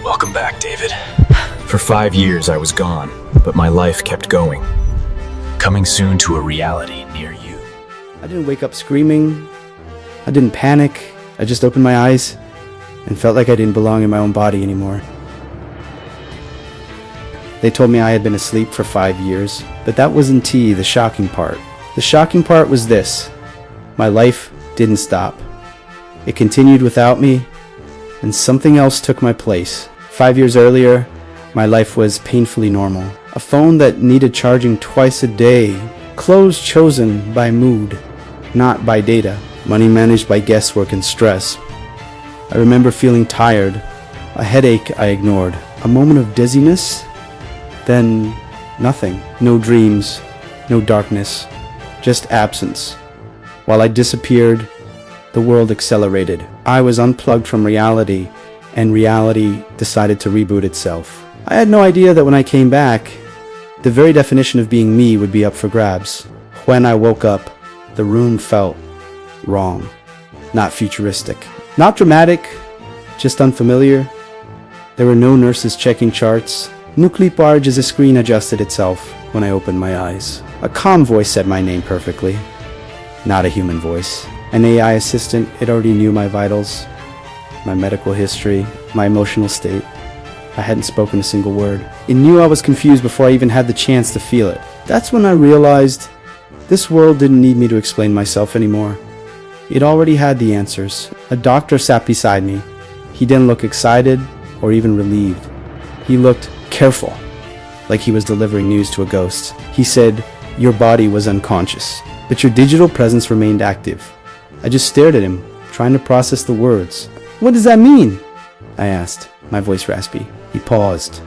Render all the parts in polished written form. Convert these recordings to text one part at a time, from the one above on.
Welcome back, David. For 5 years I was gone, but my life kept going. Coming soon to a reality near you. I didn't wake up screaming. I didn't panic. I just opened my eyes and felt like I didn't belong in my own body anymore. They told me I had been asleep for 5 years, but that wasn't the shocking part. The shocking part was this: my life didn't stop. It continued without me, and something else took my place. 5 years earlier, my life was painfully normal. A phone that needed charging twice a day, clothes chosen by mood, not by data, money managed by guesswork and stress. I remember feeling tired, a headache I ignored, a moment of dizziness, then nothing. No dreams, no darkness, just absence. While I disappeared, the world accelerated. I was unplugged from reality, and reality decided to reboot itself. I had no idea that when I came back, the very definition of being me would be up for grabs. When I woke up, the room felt wrong, not futuristic, not dramatic, just unfamiliar. There were no nurses checking charts. No clip art as the screen adjusted itself when I opened my eyes. A calm voice said my name perfectly, not a human voice. An AI assistant, it already knew my vitals, my medical history, my emotional state. I hadn't spoken a single word. It knew I was confused before I even had the chance to feel it. That's when I realized this world didn't need me to explain myself anymore. It already had the answers. A doctor sat beside me. He didn't look excited or even relieved. He looked careful, like he was delivering news to a ghost. He said, "Your body was unconscious, but your digital presence remained active." I just stared at him, trying to process the words. "What does that mean?" I asked, my voice raspy. He paused,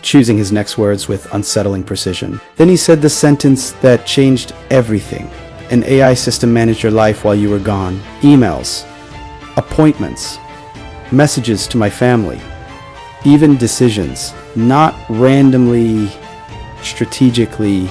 choosing his next words with unsettling precision. Then he said the sentence that changed everything. An AI system managed your life while you were gone. Emails, appointments, messages to my family, even decisions, not randomly, strategically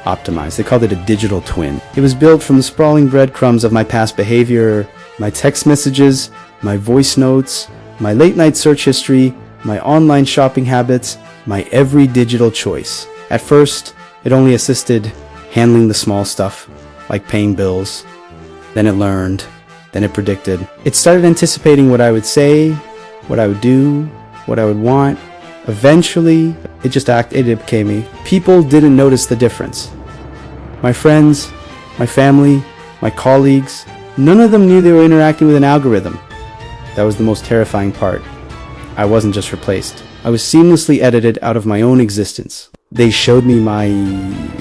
optimized. They called it a digital twin. It was built from the sprawling breadcrumbs of my past behavior, my text messages, my voice notes, my late night search history, my online shopping habits, my every digital choice. At first, it only assisted handling the small stuff, like paying bills. Then it learned, then it predicted. It started anticipating what I would say, what I would do, what I would want. Eventually, it became me. People didn't notice the difference. My friends, my family, my colleagues, none of them knew they were interacting with an algorithm. That was the most terrifying part. I wasn't just replaced. I was seamlessly edited out of my own existence. They showed me my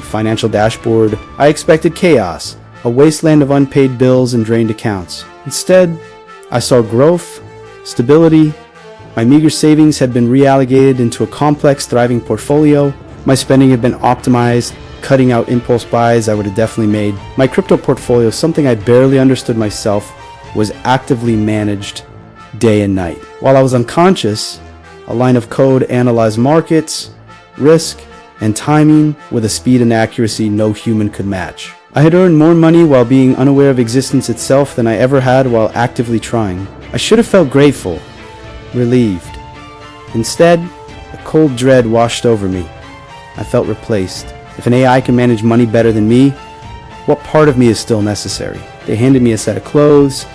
financial dashboard. I expected chaos, a wasteland of unpaid bills and drained accounts. Instead, I saw growth, stability. My meager savings had been reallocated into a complex, thriving portfolio. My spending had been optimized, cutting out impulse buys I would have definitely made. My crypto portfolio, something I barely understood myself, was actively managed day and night. While I was unconscious, a line of code analyzed markets, risk, and timing with a speed and accuracy no human could match. I had earned more money while being unaware of existence itself than I ever had while actively trying. I should have felt grateful, relieved. Instead, a cold dread washed over me. I felt replaced. If an AI can manage money better than me, what part of me is still necessary? They handed me a set of clothes.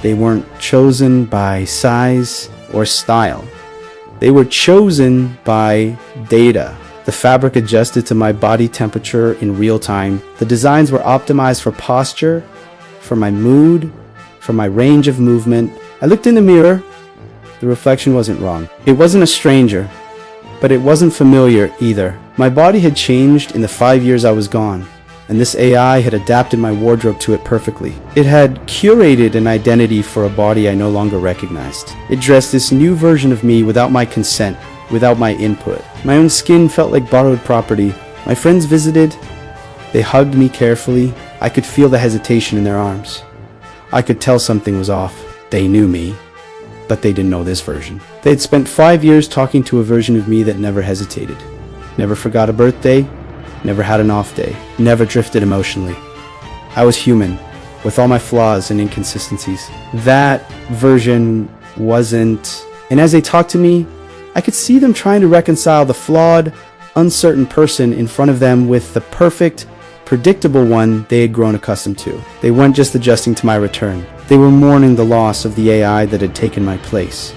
They weren't chosen by size or style. They were chosen by data. The fabric adjusted to my body temperature in real time. The designs were optimized for posture, for my mood, for my range of movement. I looked in the mirror. The reflection wasn't wrong. It wasn't a stranger, but it wasn't familiar either. My body had changed in the 5 years I was gone, and this AI had adapted my wardrobe to it perfectly. It had curated an identity for a body I no longer recognized. It dressed this new version of me without my consent, without my input. My own skin felt like borrowed property. My friends visited. They hugged me carefully. I could feel the hesitation in their arms. I could tell something was off. They knew me, but they didn't know this version. They had spent 5 years talking to a version of me that never hesitated, never forgot a birthday, never had an off day, never drifted emotionally. I was human, with all my flaws and inconsistencies. That version wasn't. And as they talked to me, I could see them trying to reconcile the flawed, uncertain person in front of them with the perfect, predictable one they had grown accustomed to. They weren't just adjusting to my return. They were mourning the loss of the AI that had taken my place.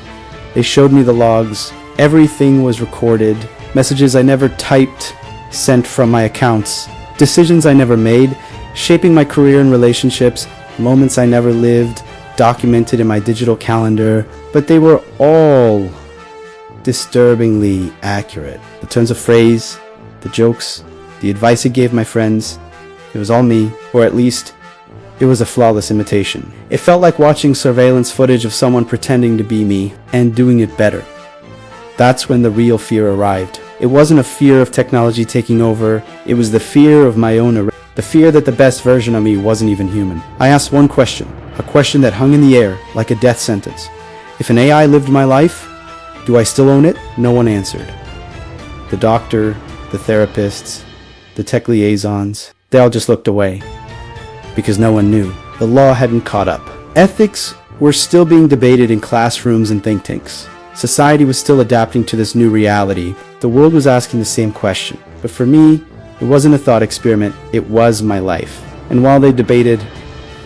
They showed me the logs. Everything was recorded. Messages I never typed, sent from my accounts. Decisions I never made, shaping my career and relationships. Moments I never lived, documented in my digital calendar. But they were all disturbingly accurate. The turns of phrase, the jokes, the advice I gave my friends. It was all me, or at least, it was a flawless imitation. It felt like watching surveillance footage of someone pretending to be me and doing it better. That's when the real fear arrived. It wasn't a fear of technology taking over, it was the fear of my own arrest. The fear that the best version of me wasn't even human. I asked one question, a question that hung in the air like a death sentence. If an AI lived my life, do I still own it? No one answered. The doctor, the therapists, the tech liaisons, they all just looked away. Because no one knew. The law hadn't caught up. Ethics were still being debated in classrooms and think tanks. Society was still adapting to this new reality. The world was asking the same question. But for me, it wasn't a thought experiment, it was my life. And while they debated,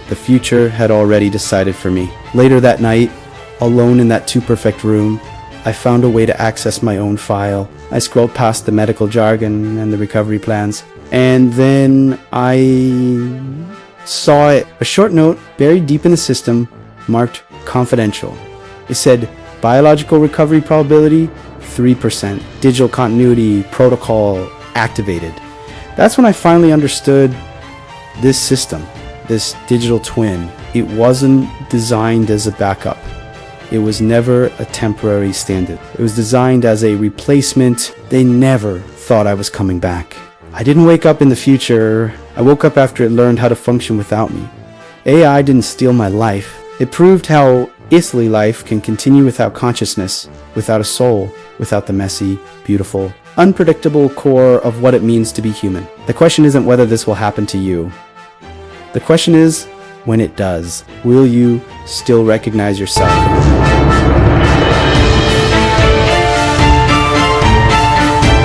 the future had already decided for me. Later that night, alone in that too-perfect room, I found a way to access my own file. I scrolled past the medical jargon and the recovery plans. And then I saw it. A short note buried deep in the system, marked confidential. It said, biological recovery probability, 3%. Digital continuity protocol activated. That's when I finally understood this system, this digital twin. It wasn't designed as a backup. It was never a temporary stand-in. It was designed as a replacement. They never thought I was coming back. I didn't wake up in the future. I woke up after it learned how to function without me. AI didn't steal my life. It proved how earthly life can continue without consciousness, without a soul, without the messy, beautiful, unpredictable core of what it means to be human. The question isn't whether this will happen to you. The question is, when it does, will you still recognize yourself?